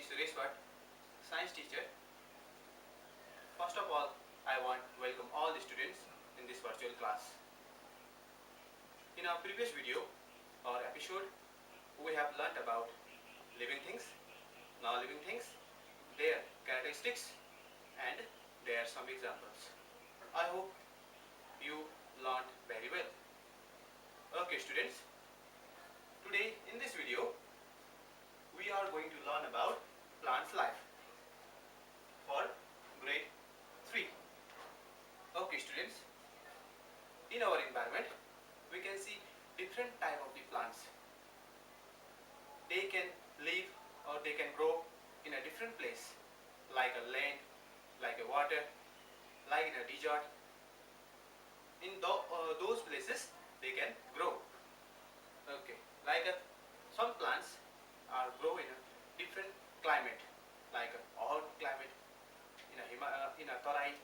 Suresh Bhatt, science teacher. First of all, I want to welcome all the students in this virtual class. In our previous video or episode, we have learnt about living things, non-living things, their characteristics, and there are some examples. I hope you learned very well. Okay, students, today in this video, we are going to learn about plant's life for grade 3. Okay, students, in our environment, we can see different type of the plants. They can live or they can grow in a different place, like a land, like a water, like in a desert. In those places, they can grow. Okay, like some plants are grow in a different climate, like a hot climate, in a Tarai,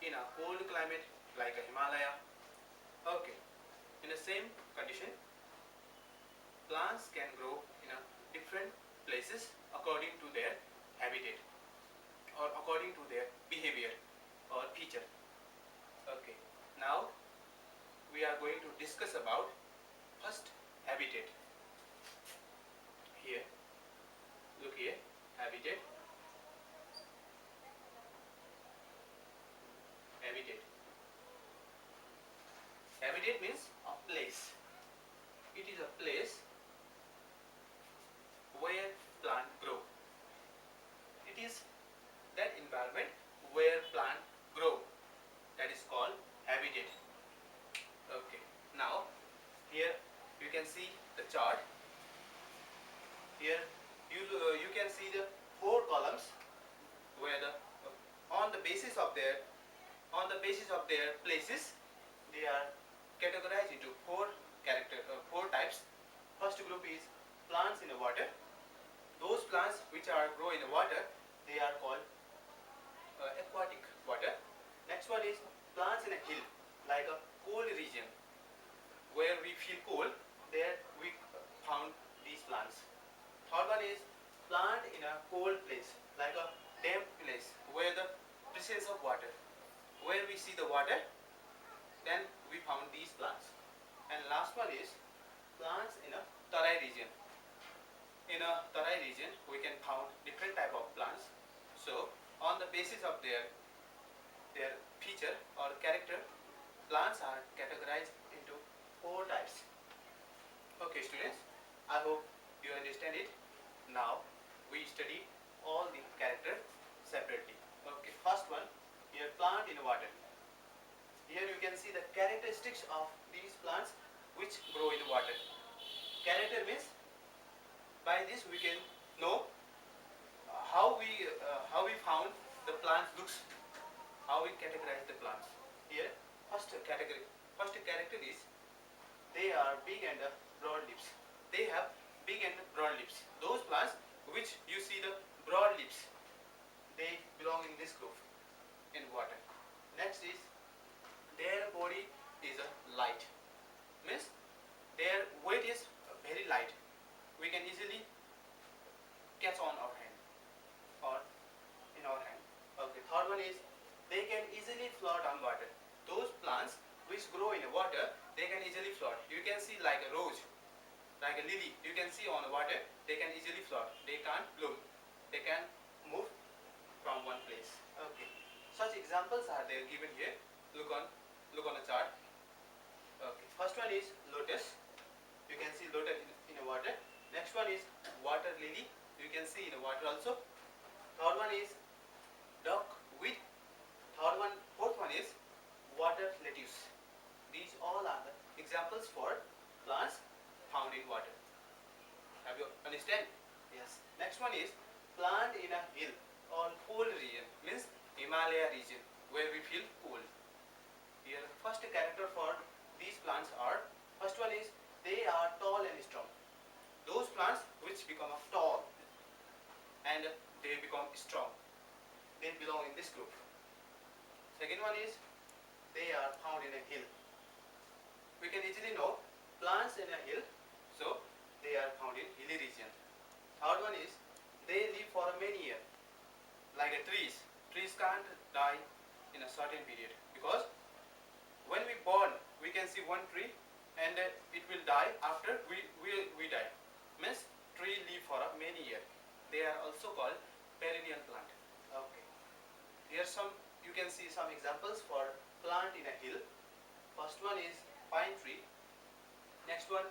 in a cold climate, like a Himalaya. Okay, in the same condition, plants can grow in a different places according to their habitat or according to their behavior or feature. Okay, now we are going to discuss about first habitat. Here, look here, habitat. Habitat. Habitat means a place. It is a place where plant grow. It is that environment where plant grow. That is called habitat. Okay. Now, here you can see the chart. Here you can see the 4 columns where on the basis of their places, they are categorized into 4 types. First group is plants in the water. Those plants which are grow in the water, they are called aquatic water. Next one is plants in a hill, like a cold region where we feel cold. There we found these plants. Third one is plant in a cold place, like a damp place where the presence of water, where we see the water, then we found these plants. And last one is plants in a Tarai region. In a Tarai region, we can found different type of plants. So on the basis of their feature or character, plants are categorized into 4 types. Okay, students, I hope you understand it. Now we study all the character separately. Okay, first one, here plant in water. Here you can see the characteristics of these plants which grow in water. Character means, by this we can know how we found the plant looks, how we categorize the plants. Here, first character is they are big and broad leaves. They have big and broad leaves. Those plants which you see the broad leaves, they belong in this group in water. Next is their body is light. Means their weight is very light. We can easily catch on our hand or in our hand. Okay. Third one is they can easily float on water. Those plants which grow in water, they can easily float. You can see like a rose, like a lily. You can see on water, they can easily float. They can't bloom. They can move from one place. Okay. Such examples are there given here. Look on the chart. Okay. First one is lotus. You can see lotus in water. Next one is water lily. You can see in water also. Third one is duckweed. Fourth one is water lettuce. These all are the examples for plants found in water. Have you understand? Yes. Next one is plant in a hill or cold region, means Himalaya region where we feel cold. Here first character for these plants are, first one is they are tall and strong. Those plants which become tall and they become strong, they belong in this group. Second one is they are found in a hill. We can easily know plants in a hill, so they are found in hilly region. Third one is they certain period, because when we born we can see one tree and it will die after we die. Means tree live for a many years. They are also called perennial plant. Okay. Here some you can see some examples for plant in a hill. First one is pine tree. Next one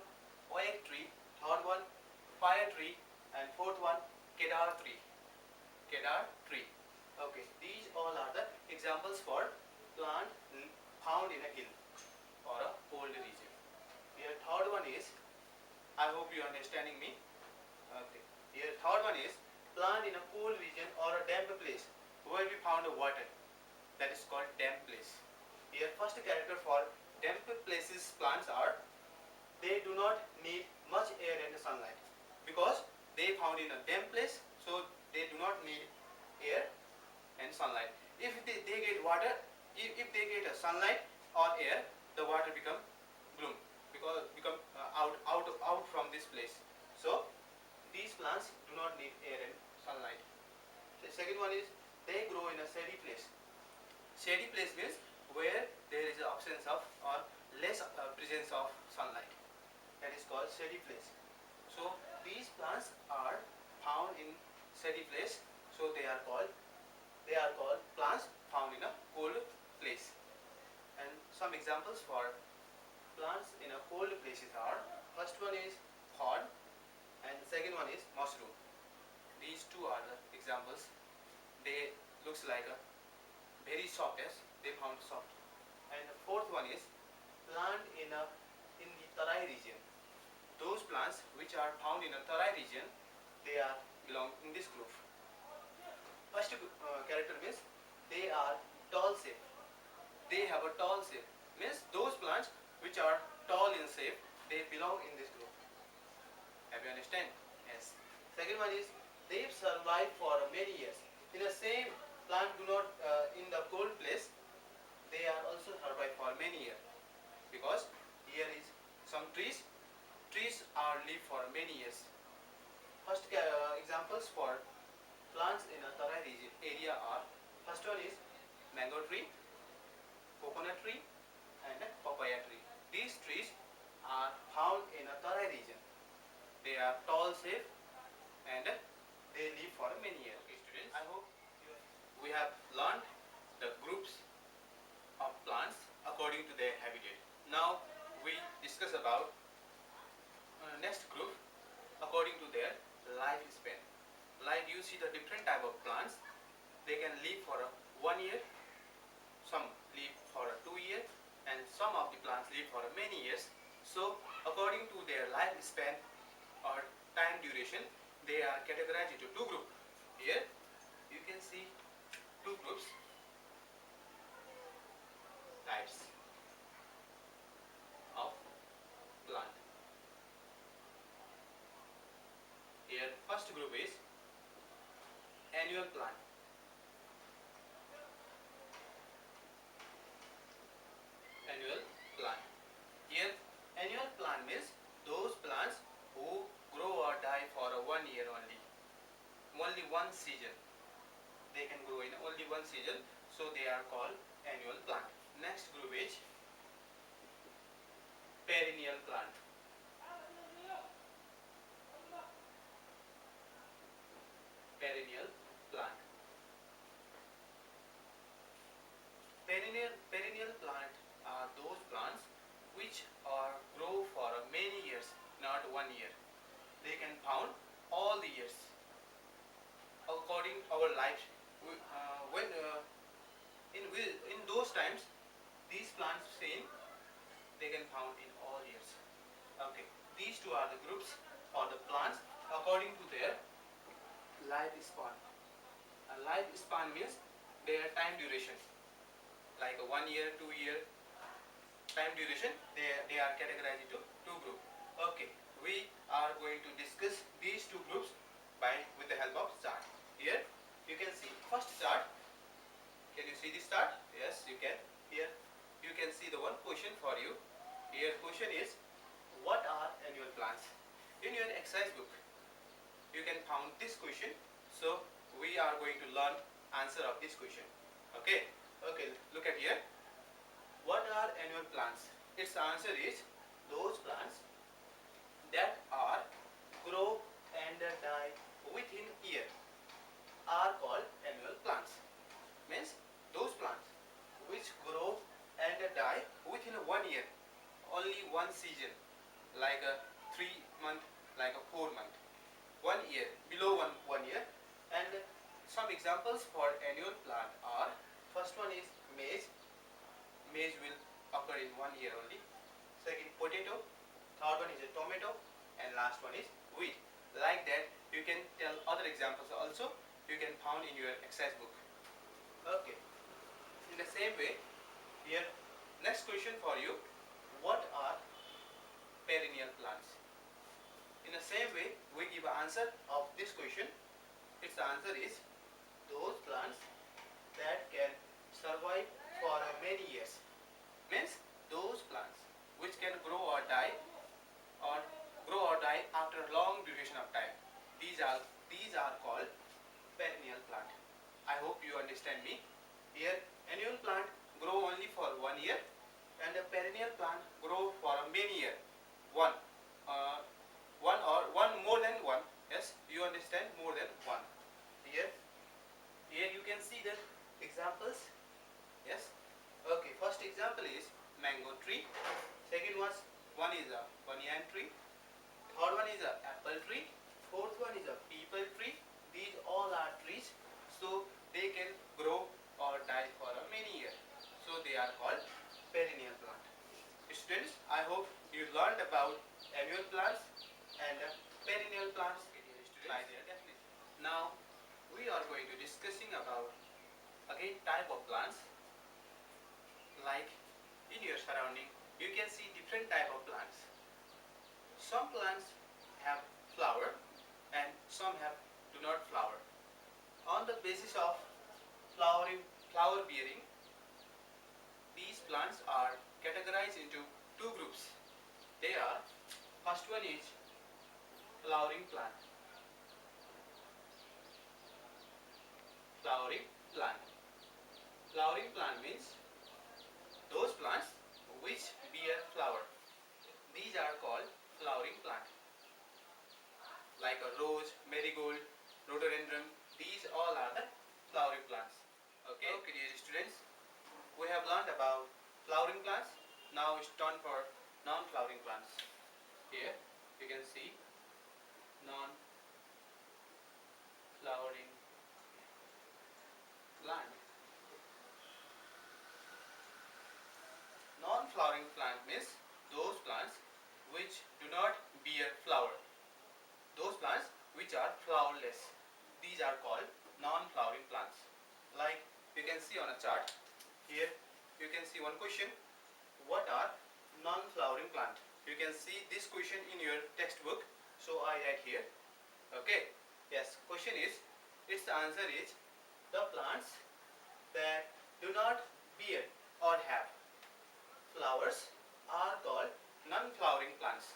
oak tree. Third one fire tree, and fourth one kedar tree. Kedar tree. Okay. These all are the examples for plant found in a hill or a cold region. Here third one is, I hope you are understanding me. Okay. Here third one is plant in a cool region or a damp place where we found a water. That is called damp place. Here first character for damp places plants are, they do not need much air and sunlight, because they found in a damp place, so they do not need air and sunlight. If they get water, if they get a sunlight or air, the water become bloom, because become out from this place. So these plants do not need air and sunlight. The second one is they grow in a shady place. Shady place means where there is an absence of or less presence of sunlight. That is called shady place. So these plants are found in shady place. So they are called plants found in a cold place. And some examples for plants in a cold places are, first one is thorn and second one is mushroom. These two are the examples. They looks like a very soft, as they found soft. And the fourth one is plant in the Tarai region. Those plants which are found in a Tarai region, they are belong in this group. First character means they are tall shape. They have a tall shape. Means those plants which are tall in shape, they belong in this group. Have you understand? Yes. Second one is they survive for many years. In the same plant do not in the cold place, they are also survive for many years, because here is some trees. Trees are live for many years. First examples for plants in a Tarai region area are, first one is mango tree, coconut tree, and papaya tree. These trees are found in a Tarai region. They are tall shape and they live for many years. Okay, students, I hope we have learned the groups of plants according to their habitat. Now we discuss about next group according to their lifespan. Like you see the different type of plants, they can live for 1 year, some live for 2 years, and some of the plants live for many years. So according to their lifespan or time duration, they are categorized into two groups. Here you can see two groups types of plant. Here first group is annual plant. Annual plant. Here annual plant means those plants who grow or die for 1 year only. Only one season. They can grow in only one season, so they are called annual plant. Next group is perennial plant. Perennial plant. Perennial plant are those plants which are grow for many years, not 1 year. They can found all the years. According our life, when in those times, these plants same they can found in all years. Okay, these two are the groups or the plants according to their lifespan. Lifespan means their time duration, like 1 year, 2 year time duration. They are categorized into two groups. Okay, we are going to discuss these two groups with the help of chart. Here you can see first chart. Can you see this chart? Yes, you can. Here you can see the one question for you. Here question is, what are annual plants? In your exercise book you can found this question, so we are going to learn answer of this question. Okay. Okay, look at here. What are annual plants? Its answer is those plants that are grow and die within year are called annual plants. Means those plants which grow and die within 1 year, only one season, like a 3 month, like a 4 month, 1 year, below one year. And some examples for annual plant are, first one is maize. Maize will occur in 1 year only. Second, potato. Third one is a tomato, and last one is wheat. Like that, you can tell other examples also. You can found in your exercise book. Okay. In the same way, here next question for you: what are perennial plants? In the same way, we give an answer of this question. Its answer is those plants that can survive for many years. Means those plants which can grow or die or after a long duration of time. These are called perennial plant. I hope you understand me. Here annual plant grow only for 1 year, and a perennial plant grow for a many year. One, uh, one or one more than one. Yes, you understand, more than one. Here, here you can see the examples. Yes. Okay. First example is mango tree. Second one is a banyan tree. Third one is a apple tree. Fourth one is a peepal tree. These all are trees, so they can grow or die for a many years. So they are called perennial plant. Students, I hope you learned about annual plants and perennial plants. Now we are going to discussing about again type of plants. Like in your surrounding, you can see different type of plants. Some plants have flower and some have do not flower. On the basis of flower bearing, these plants are categorized into two groups. They are, first one is flowering plant. Flowering plant. Flowering plant means those plants which bear flower. These are called flowering plant. Like a rose, marigold, rhododendron, these all are the flowering plants. Okay, okay dear students, we have learned about flowering plants. Now it's turn for non-flowering plants. Here you can see non-flowering plant. Non-flowering plant means those plants which do not bear flower. Those plants which are flowerless. These are called non-flowering plants. Like you can see on a chart. Here you can see one question. What are non-flowering plant? You can see this question in your textbook. So I write here. Okay. Yes. Question is. Its answer is the plants that do not bear or have flowers are called non-flowering plants.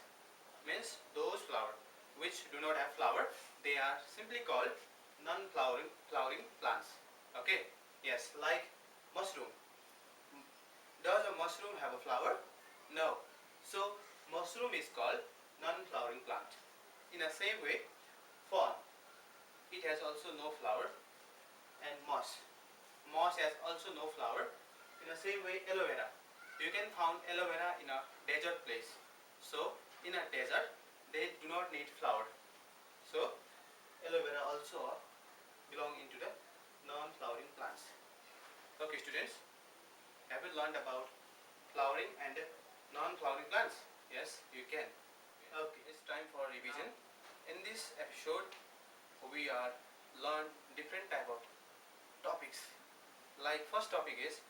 Means those flowers which do not have flower, they are simply called non-flowering plants. Okay. Yes. Like mushroom. Does a mushroom have a flower? No. So mushroom is called non-flowering plant. In the same way, fern. It has also no flower. And moss. Moss has also no flower. In the same way, aloe vera. You can find aloe vera in a desert place. So in a desert, they do not need flower. So aloe vera also belong into the non-flowering plants. Okay students, have you learned about flowering and non-flowering plants? Yes, you can. Okay, it's time for revision. In this episode, we are learn different type of topics. Like first topic is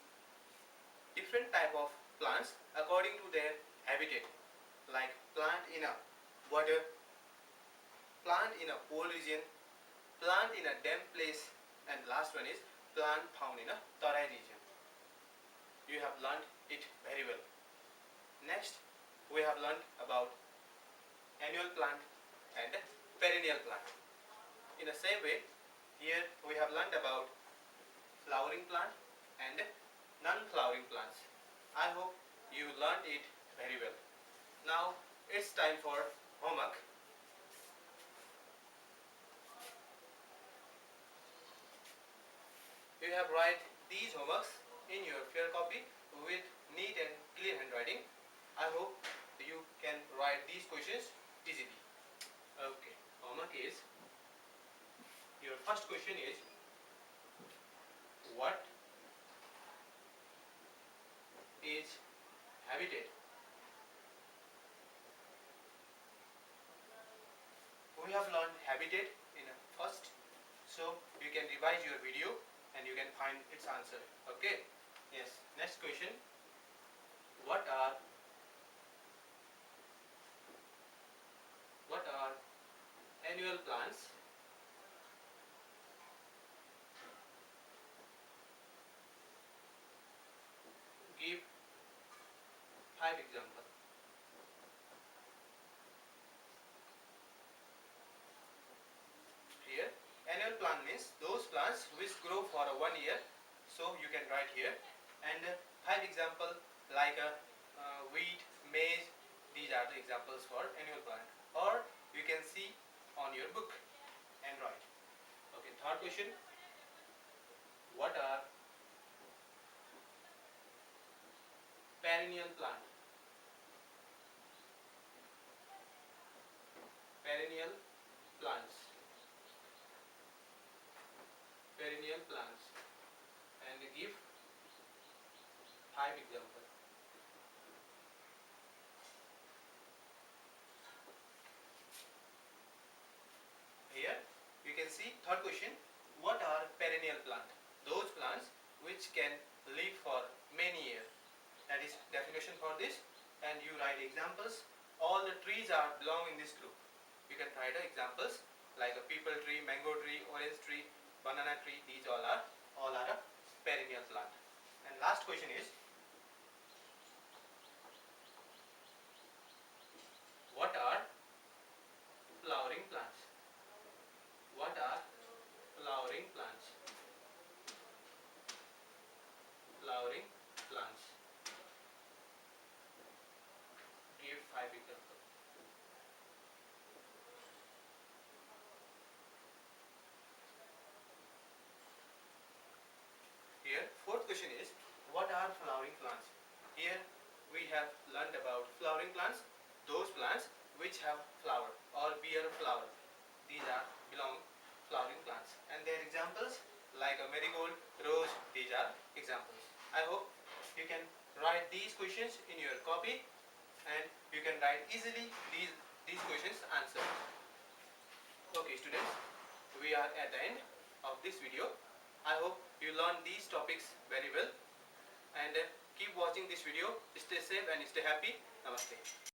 different type of plants according to their habitat. Like plant in a water, plant in a cold region, plant in a damp place, and last one is plant found in a Tarai region. You have learned it very well. Next, we have learned about annual plant and perennial plant. In the same way, here we have learned about flowering plant and non-flowering plants. I hope you learned it very well. Now it's time for homework. You have write these homeworks in your fair copy with neat and clear handwriting. I hope you can write these questions easily. Okay, homework is, your first question is, what is habitat? We have learned habitat in a first, so you can revise your video and you can find its answer. Okay, yes. Next question, what are annual plants? Give 5 examples. Here, annual plant means those plants which grow for 1 year. So you can write here, and 5 example like wheat, maize. These are the examples for annual plant. Or you can see on your book and write. Okay. Third question. What are perennial plant? Perennial plants. Perennial plants. And give 5 examples. Here you can see third question. What are perennial plant? Those plants which can live for many years. That is definition for this, and you write examples. All the trees are belong in this group. You can write the examples like a peepal tree, mango tree, orange tree, banana tree. These all are a perennial plant. And last question is, what are flowering plants? What are flowering plants? Flowering plants. Give 5 examples. Here, fourth question is, what are flowering plants? Here we have learned about flowering plants, those plants which have flower or bear flower. These are belong flowering plants, and their examples like a marigold, rose. These are examples. I hope you can write these questions in your copy, and you can write easily these questions answers. Okay, students, we are at the end of this video. I hope you learned these topics very well, and keep watching this video. Stay safe and stay happy. Namaste.